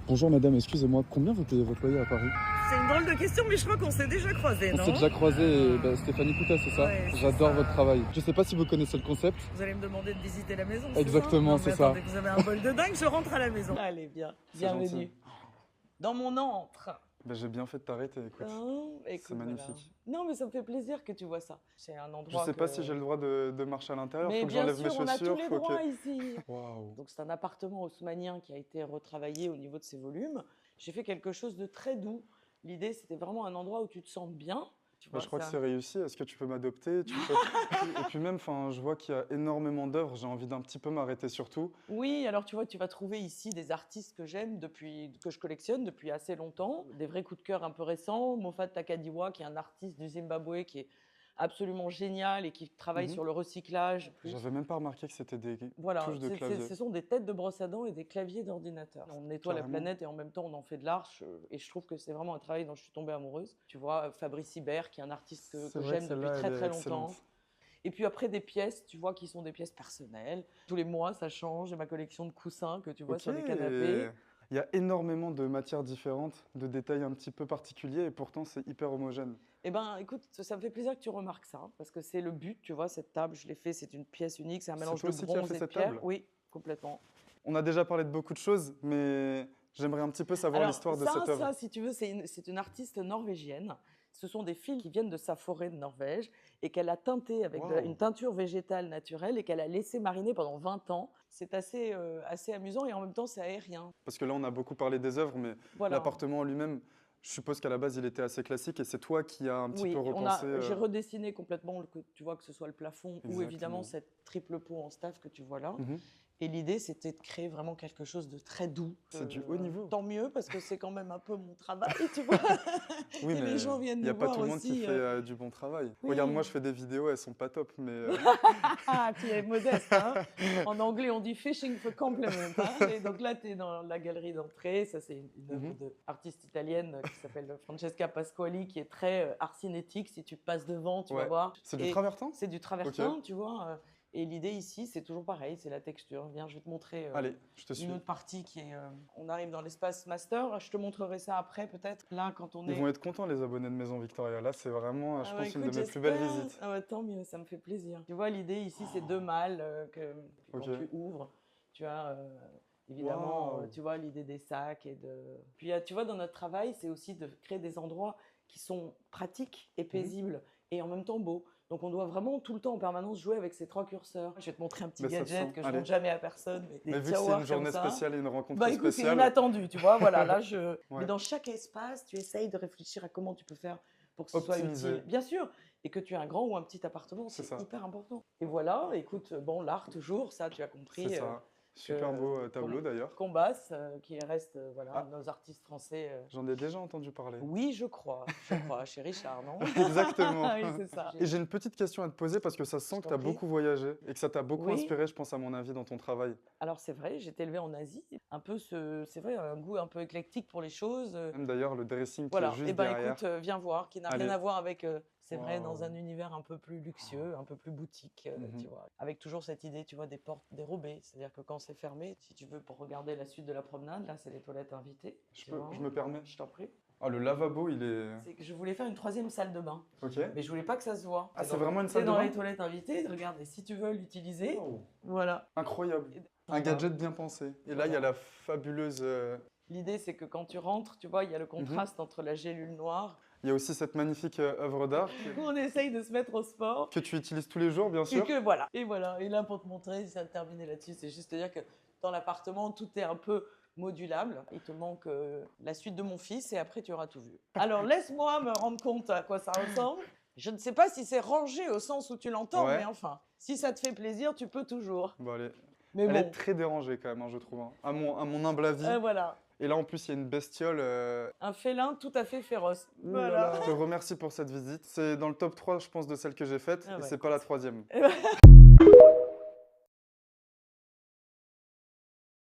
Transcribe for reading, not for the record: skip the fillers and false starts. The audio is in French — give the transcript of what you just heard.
Bonjour madame, excusez-moi, combien vous payez votre loyer à Paris? C'est une drôle de question, mais je crois qu'on s'est déjà croisés, non? On s'est déjà croisés, Stéphanie Coutet, c'est ça? Ouais, c'est J'adore ça. votre travail. Je sais pas si vous connaissez le concept. Vous allez me demander de visiter la maison, Exactement, c'est c'est ça? ça. Vous avez un bol de dingue, je rentre à la maison. Allez, bien, C'est bienvenue. gentil. Dans mon antre. J'ai bien fait de t'arrêter, écoute. Écoute, C'est magnifique. Voilà. Non, mais ça me fait plaisir que tu vois ça. C'est un Je endroit sais pas si j'ai le droit de marcher à l'intérieur, Mais faut que bien j'enlève mes sûr, on a chaussures. tous les faut droits que... ici. Waouh. Donc c'est un appartement haussmannien qui a été retravaillé au niveau de ses volumes. J'ai fait quelque chose de très doux. L'idée, c'était vraiment un endroit où tu te sens bien. Tu vois, Je crois ça. que c'est réussi. Est-ce que tu peux m'adopter? Et puis même, je vois qu'il y a énormément d'œuvres. J'ai envie d'un petit peu m'arrêter sur tout. Oui, alors tu vois, tu vas trouver ici des artistes que j'aime que je collectionne depuis assez longtemps, des vrais coups de cœur un peu récents. Moffat Takadiwa, qui est un artiste du Zimbabwe, qui est absolument génial et qui travaille sur le recyclage. J'avais même pas remarqué que c'était des Voilà, touches de clavier. ce sont des têtes de brosse à dents et des claviers d'ordinateur. On nettoie la Carrément. planète et en même temps on en fait de l'art. Et je trouve que c'est vraiment un travail dont je suis tombée amoureuse. Tu vois, Fabrice Hibert, qui est un artiste que vrai j'aime que depuis celle-là, très elle est très longtemps. excellente. Et puis après des pièces, tu vois, qui sont des pièces personnelles. Tous les mois, ça change. J'ai ma collection de coussins que tu vois sur les canapés. Il y a énormément de matières différentes, de détails un petit peu particuliers, et pourtant c'est hyper homogène. Eh ben, écoute, ça me fait plaisir que tu remarques ça, parce que c'est le but, tu vois, cette table, je l'ai fait, c'est une pièce unique, c'est un mélange toi de aussi qui as bronze fait et de cette pierre. table? Oui, complètement. On a déjà parlé de beaucoup de choses, mais j'aimerais un petit peu savoir Alors, l'histoire de cette œuvre. ça, si tu veux, c'est une artiste norvégienne. Ce sont des fils qui viennent de sa forêt de Norvège et qu'elle a teinté avec une teinture végétale naturelle et qu'elle a laissé mariner pendant 20 ans. C'est assez amusant et en même temps, c'est aérien. Parce que là, on a beaucoup parlé des œuvres, mais Voilà. l'appartement en lui-même, je suppose qu'à la base, il était assez classique et c'est toi qui as un petit peu repensé. J'ai redessiné complètement, tu vois, que ce soit le plafond ou évidemment Exactement. cette triple peau en staff que tu vois là. Mhm. Et l'idée, c'était de créer vraiment quelque chose de très doux. C'est du haut niveau. Tant mieux, parce que c'est quand même un peu mon travail, tu vois. Oui, Et mais les gens viennent il n'y a nous pas voir tout le monde aussi, qui fait du bon travail. oui. Regarde, moi, je fais des vidéos, elles sont pas top, mais... Ah, tu es modeste, hein. En anglais, on dit fishing for compliment. Hein. Et donc là, tu es dans la galerie d'entrée. Ça, c'est une œuvre d'artiste italienne qui s'appelle Francesca Pasquali, qui est très art cinétique. Si tu passes devant, tu vas voir. C'est du travertin? C'est du travertin, tu vois. Et l'idée ici, c'est toujours pareil, c'est la texture. Viens, je vais te montrer Allez, je te suis. une autre partie qui est... on arrive dans l'espace master, je te montrerai ça après peut-être. Là, quand on Ils vont être contents, les abonnés de Maison Victoria. Là, c'est vraiment, je pense, une de mes plus belles visites. Ah ouais, tant mieux, ça me fait plaisir. Tu vois, l'idée ici, c'est deux malles que quand tu ouvres, tu as... évidemment, tu vois, l'idée des sacs et de... Puis, tu vois, dans notre travail, c'est aussi de créer des endroits qui sont pratiques et paisibles et en même temps beaux. Donc, on doit vraiment tout le temps, en permanence, jouer avec ces trois curseurs. Je vais te montrer un petit gadget que je ne montre jamais à personne. Mais vu que c'est une journée spéciale et une rencontre écoute, spéciale... c'est inattendu, tu vois. Voilà, là, Mais dans chaque espace, tu essayes de réfléchir à comment tu peux faire pour que ce soit utile. Bien sûr. Et que tu aies un grand ou un petit appartement, c'est hyper important. Et voilà, écoute, bon, l'art toujours, ça, tu as compris. C'est ça. Super beau tableau d'ailleurs. Combas, qui reste nos artistes français. J'en ai déjà entendu parler. Oui, je crois, chez Richard, non? Exactement. Oui, c'est ça. Et j'ai une petite question à te poser parce que ça sent que tu as beaucoup voyagé et que ça t'a beaucoup inspiré, je pense, à mon avis, dans ton travail. Alors c'est vrai, j'ai été élevée en Asie. Un peu c'est vrai, un goût un peu éclectique pour les choses. Même d'ailleurs, le dressing qui est juste derrière. Écoute, viens voir, qui n'a rien à voir avec... C'est vrai, dans un univers un peu plus luxueux, un peu plus boutique, tu vois. Avec toujours cette idée, tu vois, des portes dérobées. C'est-à-dire que quand c'est fermé, si tu veux, pour regarder la suite de la promenade, là, c'est les toilettes invitées. Je me permets. Je t'en prie. Ah, le lavabo, il est... Je voulais faire une troisième salle de bain. Ok. Mais je voulais pas que ça se voit. Ah, c'est vraiment une salle de bain? C'est dans les toilettes invitées. Regarde, et si tu veux l'utiliser, voilà. Incroyable. Un gadget bien pensé. Et là, il y a la fabuleuse... L'idée, c'est que quand tu rentres, tu vois, il y a le contraste entre la gélule noire. Il y a aussi cette magnifique œuvre d'art. On essaye de se mettre au sport. Que tu utilises tous les jours, bien sûr. Et voilà. Et là, pour te montrer, ça a terminé là-dessus. C'est juste à dire que dans l'appartement, tout est un peu modulable. Il te manque la suite de mon fils et après, tu auras tout vu. Alors, laisse-moi me rendre compte à quoi ça ressemble. Je ne sais pas si c'est rangé au sens où tu l'entends, mais enfin, si ça te fait plaisir, tu peux toujours. Bon, allez. Mais Elle est très dérangée quand même, hein, je trouve. Hein. À mon humble avis. Voilà. Et là, en plus, il y a une bestiole. Un félin tout à fait féroce. Voilà. Je te remercie pour cette visite. C'est dans le top 3, je pense, de celles que j'ai faites. Et c'est pas la troisième.